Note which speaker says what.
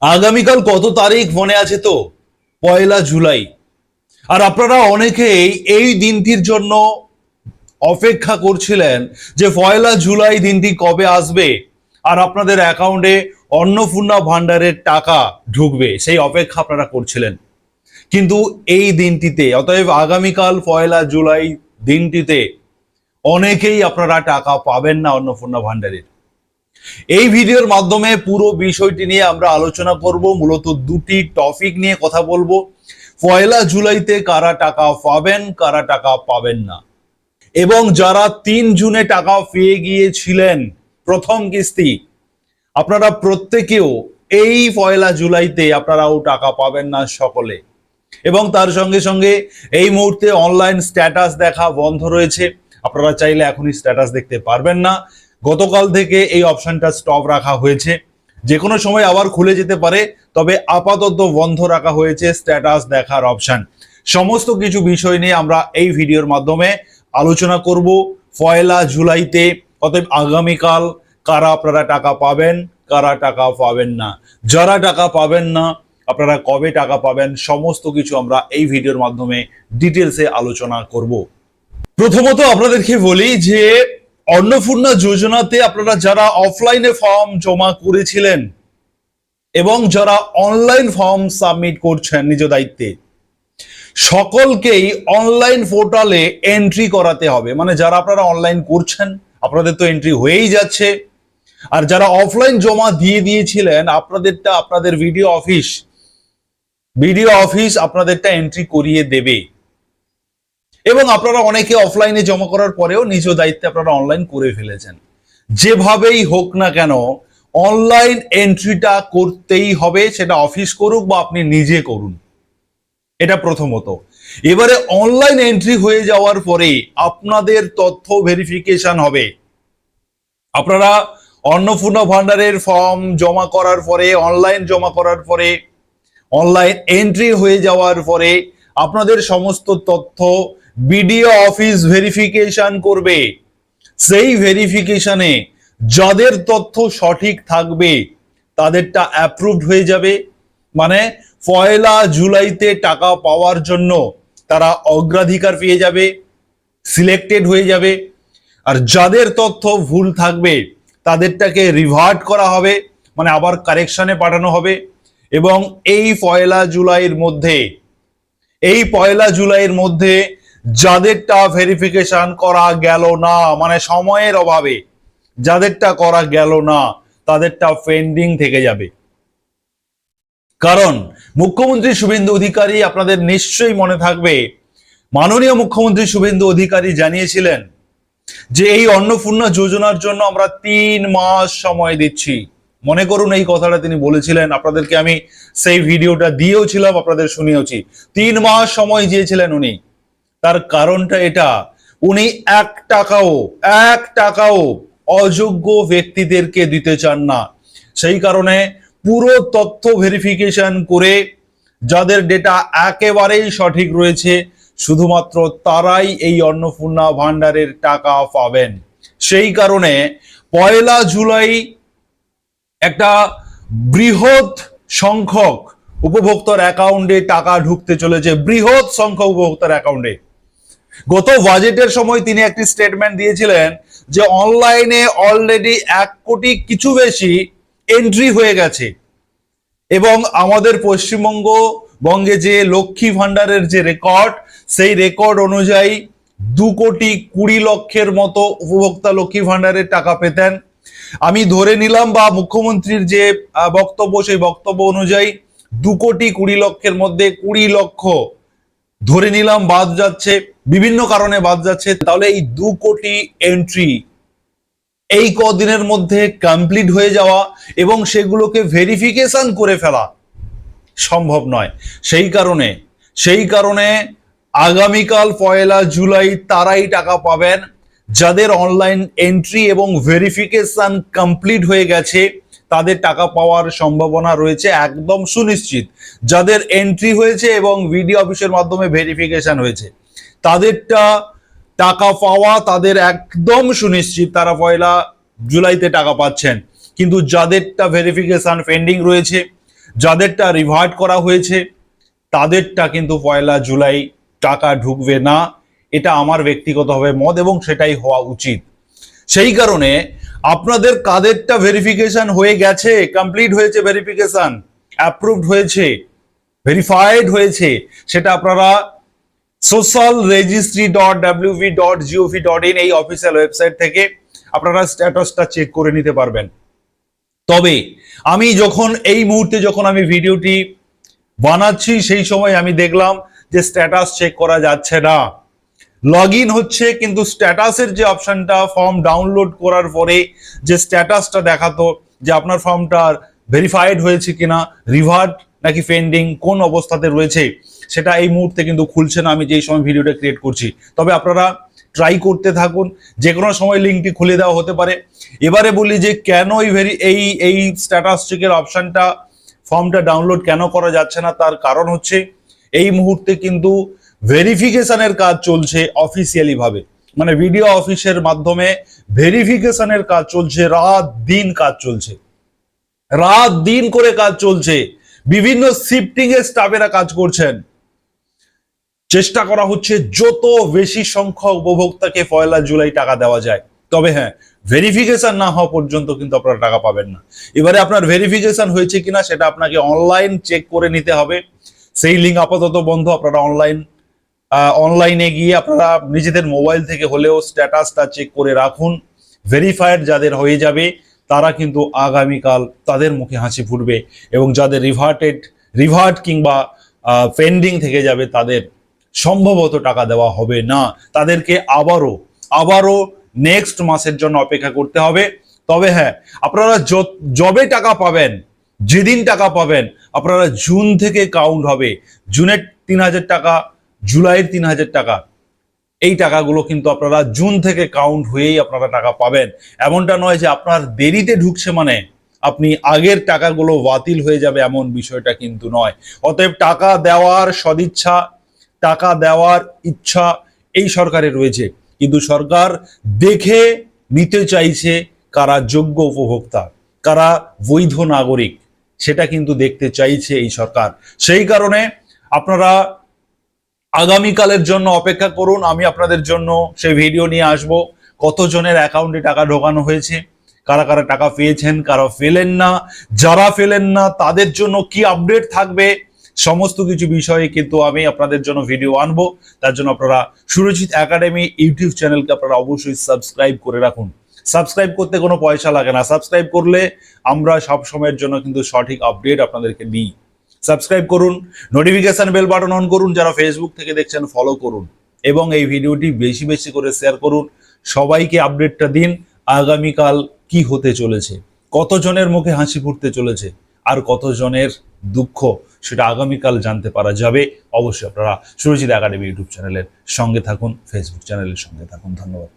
Speaker 1: আগামীকাল কত তারিখ মনে আছে তো? 1 জুলাই। আর আপনারা অনেকেই এই দিনটির জন্য অপেক্ষা করছিলেন যে 1 জুলাই দিনটি কবে আসবে আর আপনাদের অ্যাকাউন্টে অন্নপূর্ণা ভান্ডারের টাকা ঢুকবে, সেই অপেক্ষা আপনারা করছিলেন। কিন্তু এই দিনটিতে, অতএব আগামীকাল 1 জুলাই দিনটিতে অনেকেই আপনারা টাকা পাবেন না অন্নপূর্ণা ভান্ডারের। এই ভিডিওর মাধ্যমে পুরো বিষয়টি নিয়ে আমরা আলোচনা করব। মূলত দুটি টপিক নিয়ে কথা বলবো। 1 জুলাইতে কারা টাকা পাবেন, কারা টাকা পাবেন না, এবং যারা 3 জুনে টাকা পেয়ে গিয়েছিলেন প্রথম কিস্তি, আপনারা প্রত্যেকেও এই 1 জুলাইতে আপনারাও টাকা পাবেন না সকলে। এবং তার সঙ্গে সঙ্গে এই মুহূর্তে অনলাইন স্ট্যাটাস দেখা বন্ধ রয়েছে। আপনারা চাইলে এখনই স্ট্যাটাস দেখতে পারবেন না। গতকাল থেকে এই অপশনটা স্টপ রাখা হয়েছে, যে কোনো সময় আবার খুলে যেতে পারে, তবে আপাতত বন্ধ রাখা হয়েছে স্ট্যাটাস দেখার অপশন। সমস্ত কিছু বিষয় নিয়ে আমরা এই ভিডিওর মাধ্যমে আলোচনা করব 1 জুলাইতে। অতএব আগামীকাল কারা আপনারা টাকা পাবেন, কারা টাকা পাবেন না, যারা টাকা পাবেন না আপনারা কবে টাকা পাবেন, সমস্ত কিছু আমরা এই ভিডিওর মাধ্যমে ডিটেলসে আলোচনা করব। প্রথমত আপনাদেরকে বলি যে অন্নপূর্ণা যোজনাতে আপনারা যারা অফলাইনে ফর্ম জমা করেছিলেন এবং যারা অনলাইন ফর্ম সাবমিট করছেন নিজ দায়িত্বে, সকলকেই অনলাইন পোর্টালে এন্ট্রি করাতে হবে। মানে যারা আপনারা অনলাইন করছেন আপনাদের তো এন্ট্রি হয়েই যাচ্ছে, আর যারা অফলাইন জমা দিয়ে দিয়েছিলেন আপনাদেরটা আপনাদের ভিডিও অফিস আপনাদেরটা এন্ট্রি করিয়ে দেবে। এবং আপনারা অনেকে অফলাইনে জমা করার পরেও নিজ দায়িত্বে আপনারা অনলাইন করে ফেলেছেন। যেভাবেই হোক না কেন অনলাইন এন্ট্রিটা করতেই হবে, সেটা অফিস করুক বা আপনি নিজে করুন। এটা প্রথমত। এবারে অনলাইন এন্ট্রি হয়ে যাওয়ার পরে আপনাদের তথ্য ভেরিফিকেশন হবে। আপনারা অন্নপূর্ণা ভান্ডারের ফর্ম জমা করার পরে, অনলাইন জমা করার পরে, অনলাইন এন্ট্রি হয়ে যাওয়ার পরে আপনাদের সমস্ত তথ্য বিডিও অফিস ভেরিফিকেশন করবে। সেই ভেরিফিকেশনে যাদের তথ্য সঠিক থাকবে তাদেরটা অ্যাপ্রুভড হয়ে যাবে। মানে 1 জুলাইতে টাকা পাওয়ার জন্য তারা অগ্রাধিকার পেয়ে যাবে, সিলেক্টেড হয়ে যাবে। আর যাদের তথ্য ভুল থাকবে তাদেরটাকে রিভার্ট করা হবে, মানে আবার কারেকশনে পাঠানো হবে। এবং এই 1 জুলাইয়ের মধ্যে যাদেরটা ভেরিফিকেশন করা গেল না, মানে সময়ের অভাবে যাদেরটা করা গেল না তাদেরটা পেন্ডিং থেকে যাবে। কারণ মুখ্যমন্ত্রী শুভেন্দু অধিকারী, আপনাদের নিশ্চয়ই মনে থাকবে, মাননীয় মুখ্যমন্ত্রী শুভেন্দু অধিকারী জানিয়েছিলেন যে এই অন্নপূর্ণা যোজনার জন্য আমরা 3 মাস সময় দিচ্ছি। মনে করুন এই কথাটা তিনি বলেছিলেন, আপনাদেরকে আমি সেই ভিডিওটা দিয়েও ছিলাম, আপনাদের শুনিয়েছি। 3 মাস সময় দিয়েছিলেন উনি। তার কারণটা এটা, উনি 1 টাকাও অযোগ্য ব্যক্তিদেরকে দিতে চান না। সেই কারণে পুরো তথ্য ভেরিফিকেশন করে যাদের ডেটা একেবারেই সঠিক রয়েছে শুধুমাত্র তারাই এই অন্নপূর্ণা ভান্ডারের টাকা পাবেন। সেই কারণে 1 জুলাই একটা বৃহৎ সংখ্যক উপভোক্তার অ্যাকাউন্টে টাকা ঢুকতে চলেছে, বৃহৎ সংখ্যক উপভোক্তার অ্যাকাউন্টে। গত বাজেটের সময় তিনি একটি স্টেটমেন্ট দিয়েছিলেন যে অনলাইনে অলরেডি 1 কোটি কিছু বেশি এন্ট্রি হয়ে গেছে, এবং আমাদের পশ্চিমবঙ্গে যে লক্ষ্মী ভান্ডারের যে রেকর্ড, সেই রেকর্ড অনুযায়ী 2,20,00,000 মতো উপভোক্তা লক্ষ্মী ভান্ডারের টাকা পেতেন। আমি ধরে নিলাম, বা মুখ্যমন্ত্রীর যে বক্তব্য সেই বক্তব্য অনুযায়ী 2,20,00,000 মধ্যে 20 লক্ষ ধরে নিলাম বাদ যাচ্ছে, বিভিন্ন কারণে বাদ যাচ্ছে। তাহলে এই 2 কোটি এন্ট্রি এই কদিনের মধ্যে কমপ্লিট হয়ে যাওয়া এবং সেগুলোকে ভেরিফিকেশন করে ফেলা সম্ভব নয়। সেই কারণে আগামীকাল 1 জুলাই তারাই টাকা পাবেন যাদের অনলাইন এন্ট্রি এবং ভেরিফিকেশন কমপ্লিট হয়ে গেছে। তাদের টাকা পাওয়ার সম্ভাবনা রয়েছে একদম সুনিশ্চিত। যাদের এন্ট্রি হয়েছে এবং ভিডিও অফিসের মাধ্যমে ভেরিফিকেশন হয়েছে তাদেরটা টাকা পাওয়া তাদের একদম সুনিশ্চিত, তারা 1 জুলাইতে টাকা পাচ্ছেন। কিন্তু যাদেরটা ভেরিফিকেশন পেন্ডিং রয়েছে, যাদেরটা রিভার্ট করা হয়েছে তাদেরটা কিন্তু 1 জুলাই টাকা ঢুকবে না, এটা আমার ব্যক্তিগতভাবে মত এবং সেটাই হওয়া উচিত। সেই কারণে আপনাদের কাদেরটা ভেরিফিকেশন হয়ে গেছে, কমপ্লিট হয়েছে, ভেরিফিকেশন অ্যাপ্রুভড হয়েছে, ভেরিফাইড হয়েছে, সেটা আপনারা socialregistry.wv.gov.in এই অফিসিয়াল ওয়েবসাইট থেকে আপনারা স্ট্যাটাসটা চেক করে নিতে পারবেন। তবে আমি যখন এই মুহূর্তে যখন আমি ভিডিওটি বানাচ্ছি সেই সময় আমি দেখলাম যে স্ট্যাটাস চেক করা যাচ্ছে না, লগ ইন হচ্ছে কিন্তু স্ট্যাটাসের যে অপশনটা ফর্ম ডাউনলোড করার পরে যে স্ট্যাটাসটা দেখাতো যে আপনার ফর্মটা ভেরিফাইড হয়েছে কিনা, রিভার্ট নাকি পেন্ডিং, কোন অবস্থাতে রয়েছে, সেটা এই মুহূর্তে কিন্তু খুলছে না আমি যেই সময় ভিডিওটা ক্রিয়েট করছি। তবে আপনারা ট্রাই করতে থাকুন, যে কোনো সময় লিঙ্কটি খুলে দেওয়া হতে পারে। এবারে বলি যে কেন এই স্ট্যাটাস চেকের অপশনটা ফর্মটা ডাউনলোড কেন করা যাচ্ছে না, তার কারণ হচ্ছে এই মুহূর্তে কিন্তু ভেরিফিকেশনের কাজ চলছে অফিসিয়ালি ভাবে, মানে ভিডিও অফিসের মাধ্যমে ভেরিফিকেশনের কাজ চলছে, রাত দিন কাজ চলছে, রাত দিন করে কাজ চলছে, বিভিন্ন শিফটিং এর স্টাফেরা কাজ করছেন, চেষ্টা করা হচ্ছে যত বেশি সংখ্যক উপভোক্তাকে 1 জুলাই টাকা দেওয়া যায়। তবে হ্যাঁ, ভেরিফিকেশন না হওয়া পর্যন্ত কিন্তু আপনারা টাকা পাবেন না। এবারে আপনার ভেরিফিকেশন হয়েছে কিনা সেটা আপনাকে অনলাইন চেক করে নিতে হবে, সেই লিঙ্ক আপাতত বন্ধ। আপনারা অনলাইনে গিয়ে আপনারা নিজেদের মোবাইল থেকে হলেও স্ট্যাটাসটা চেক করে রাখুন। ভেরিফাইড যাদের হয়ে যাবে তারা কিন্তু আগামীকাল তাদের মুখে হাসি ফুটবে, এবং যাদের রিভার্ট কিংবা পেন্ডিং থেকে যাবে তাদের সম্ভবত টাকা দেওয়া হবে না, তাদেরকে আবারও নেক্সট মাসের জন্য অপেক্ষা করতে হবে। তবে হ্যাঁ, আপনারা যবে টাকা পাবেন, যেদিন টাকা পাবেন, আপনারা জুন থেকে কাউন্ট হবে, জুনের 3000 টাকা, জুলাইয়ের 3000 টাকা, এই টাকাগুলো কিন্তু আপনারা জুন থেকে কাউন্ট হয়েই আপনারা টাকা পাবেন। এমনটা নয় যে আপনার দেরিতে ঢুকছে মানে আপনি আগের টাকাগুলো বাতিল হয়ে যাবে, এমন বিষয়টা কিন্তু নয়। অতএব টাকা দেওয়ার সদিচ্ছা, টাকা দেওয়ার ইচ্ছা এই সরকারের রয়েছে, কিন্তু সরকার দেখে নিতে চাইছে কারা যোগ্য উপভোক্তা, কারা বৈধ নাগরিক, সেটা কিন্তু দেখতে চাইছে এই সরকার। সেই কারণে আপনারা আগামীকালের জন্য অপেক্ষা করুন, আমি আপনাদের জন্য সেই ভিডিও নিয়ে আসব, কতজনের অ্যাকাউন্টে টাকা ঢোকানো হয়েছে, কারা কারা টাকা পেয়েছেন, কারা পেলেন না, যারা পেলেন না তাদের জন্য কি আপডেট থাকবে, সমস্ত কিছু বিষয়ে কিন্তু আমি আপনাদের জন্য ভিডিও আনবো। তার জন্য আপনারা সুরজিৎ একাডেমি ইউটিউব চ্যানেলকে আপনারা অবশ্যই সাবস্ক্রাইব করে রাখুন। সাবস্ক্রাইব করতে কোনো পয়সা লাগে না, সাবস্ক্রাইব করলে আমরা সব সময়ের জন্য কিন্তু সঠিক আপডেট আপনাদেরকে দিই। সাবস্ক্রাইব করুন, নোটিফিকেশন বেল বাটন অন করুন, যারা ফেসবুক থেকে দেখছেন ফলো করুন, এবং এই ভিডিওটি বেশি বেশি করে শেয়ার করুন, সবাইকে আপডেটটা দিন আগামীকাল কি হতে চলেছে, কতজনের মুখে হাসি ফুটতে চলেছে আর কতজনের দুঃখ, সেটা আগামীকাল জানতে পারা যাবে। অবশ্যই আপনারা সুরজিৎ একাডেমি ইউটিউব চ্যানেলের সঙ্গে থাকুন, ফেসবুক চ্যানেলের সঙ্গে থাকুন। ধন্যবাদ।